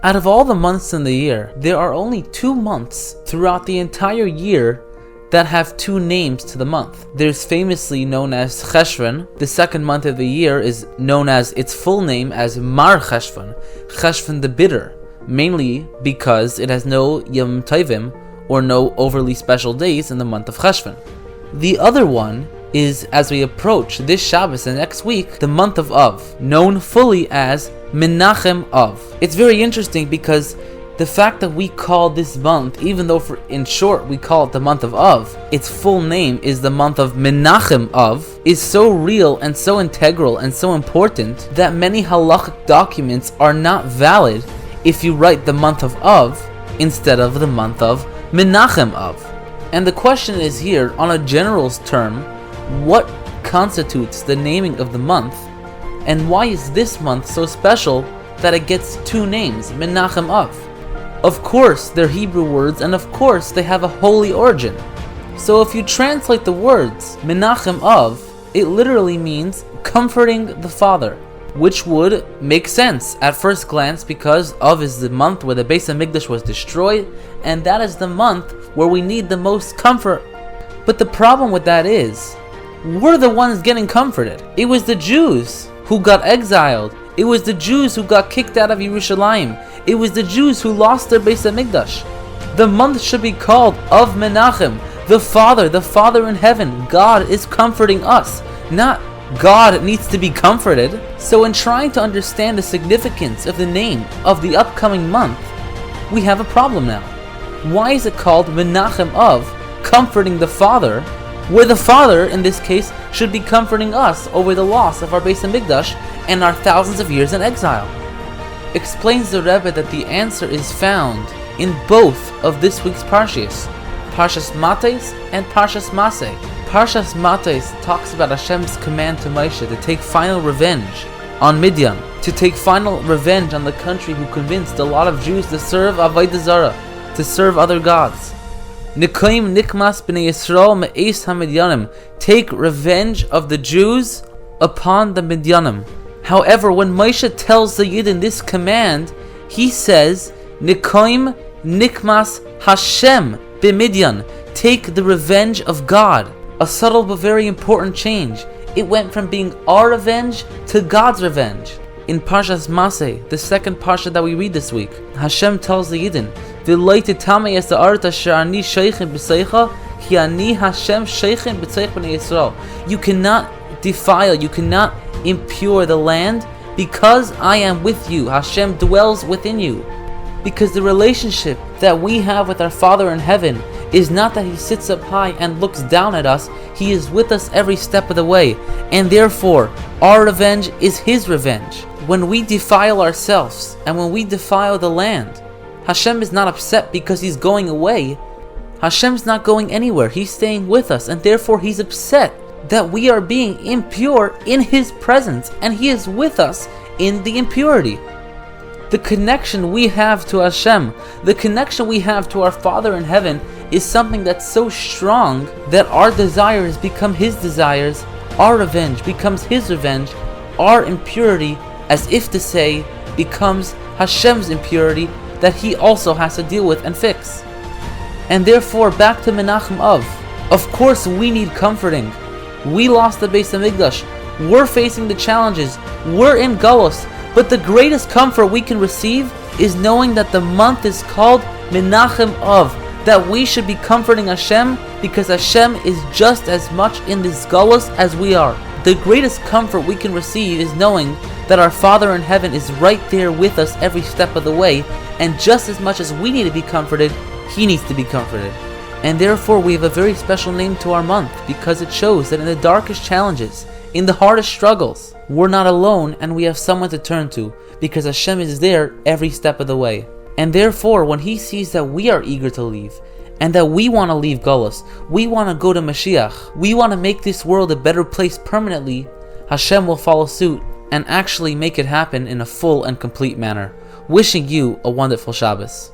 Out of all the months in the year, there are only 2 months throughout the entire year that have 2 names to the month. There's famously known as Cheshvan. The second month of the year is known as its full name as Mar Cheshvan, Cheshvan the bitter, mainly because it has no Yom Tovim or no overly special days in the month of Cheshvan. The other one is, as we approach this Shabbos and next week, the month of Av, known fully as Menachem Av. It's very interesting because the fact that we call this month, even though in short we call it the month of Av, its full name is the month of Menachem Av, is so real and so integral and so important that many halachic documents are not valid if you write the month of Av instead of the month of Menachem Av. And the question is here, on a general term, what constitutes the naming of the month, and why is this month so special that it gets 2 names, Menachem Av? Of course, they're Hebrew words, and of course, they have a holy origin. So if you translate the words Menachem Av, it literally means comforting the father, which would make sense at first glance because Av is the month where the Beis HaMikdash was destroyed, and that is the month where we need the most comfort. But the problem with that is, we're the ones getting comforted. It was the Jews who got exiled. It was the Jews who got kicked out of Yerushalayim. It was the Jews who lost their Beis HaMikdash. The month should be called Av Menachem, the Father in heaven. God is comforting us, not God needs to be comforted. So in trying to understand the significance of the name of the upcoming month, we have a problem now. Why is it called Menachem Av, comforting the Father, where the Father, in this case, should be comforting us over the loss of our Beis HaMikdash and our thousands of years in exile? Explains the Rebbe that the answer is found in both of this week's Parshas, Parshas Matos and Parshas Maseh. Parshas Matos talks about Hashem's command to Moshe to take final revenge on Midian, to take final revenge on the country who convinced a lot of Jews to serve Avodah Zarah, to serve other gods. Nikoim nikmas b'nei Yisrael me'es ha-Midyanim. Take revenge of the Jews upon the Midyanim. However, when Moshe tells the Yidden this command, he says, Nikoim nikmas Hashem b'Midyan. Take the revenge of God. A subtle but very important change. It went from being our revenge to God's revenge. In Parshas Maseh, the second parsha that we read this week, Hashem tells the Yidden, "V'lo titame es ha'aretz asher ani sheichem b'seicha, ki ani Hashem sheichem b'seich b'nei Yisrael." You cannot defile, you cannot impure the land, because I am with you. Hashem dwells within you. Because the relationship that we have with our Father in heaven is not that He sits up high and looks down at us. He is with us every step of the way, and therefore our revenge is His revenge. When we defile ourselves and when we defile the land, Hashem is not upset because He's going away. Hashem's not going anywhere. He's staying with us, and therefore He's upset that we are being impure in His presence, and He is with us in the impurity. The connection we have to Hashem, the connection we have to our Father in heaven, is something that's so strong that our desires become His desires, our revenge becomes His revenge, our impurity, as if to say, becomes Hashem's impurity that He also has to deal with and fix. And therefore, back to Menachem Av. Of course we need comforting. We lost the Beis HaMikdash. We're facing the challenges. We're in Galus. But the greatest comfort we can receive is knowing that the month is called Menachem Av, that we should be comforting Hashem because Hashem is just as much in this Galus as we are. The greatest comfort we can receive is knowing that our Father in heaven is right there with us every step of the way, and just as much as we need to be comforted, He needs to be comforted. And therefore we have a very special name to our month, because it shows that in the darkest challenges, in the hardest struggles, we're not alone and we have someone to turn to, because Hashem is there every step of the way. And therefore, when He sees that we are eager to leave, and that we want to leave Galus, we want to go to Mashiach, we want to make this world a better place permanently, Hashem will follow suit and actually make it happen in a full and complete manner. Wishing you a wonderful Shabbos.